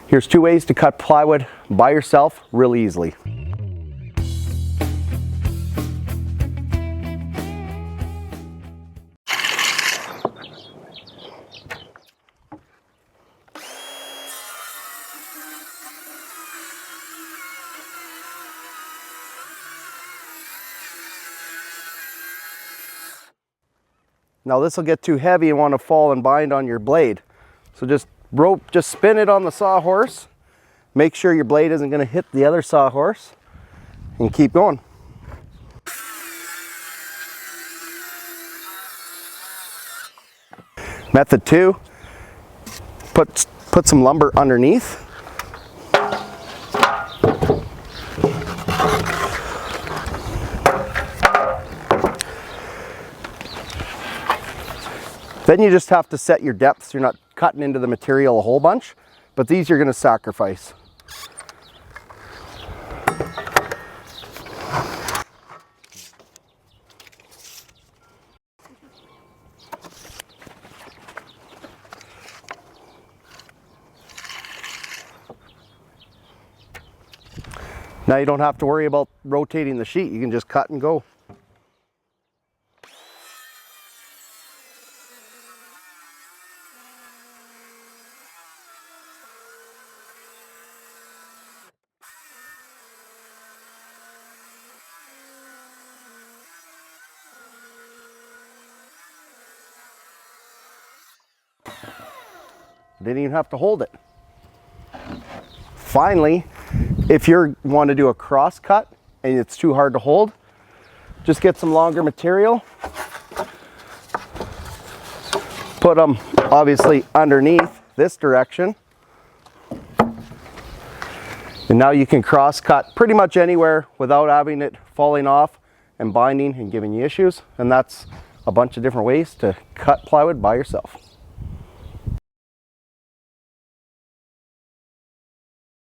Here's 2 ways to cut plywood by yourself real easily. Now this will get too heavy and want to fall and bind on your blade. So just spin it on the sawhorse. Make sure your blade isn't going to hit the other sawhorse and keep going. Method 2, put some lumber underneath. Then you just have to set your depths. You're not cutting into the material a whole bunch, but these you're going to sacrifice. Now you don't have to worry about rotating the sheet. You can just cut and go. Didn't even have to hold it. Finally, if you want to do a cross cut and it's too hard to hold, just get some longer material. Put them obviously underneath this direction. And now you can cross cut pretty much anywhere without having it falling off and binding and giving you issues. And that's a bunch of different ways to cut plywood by yourself.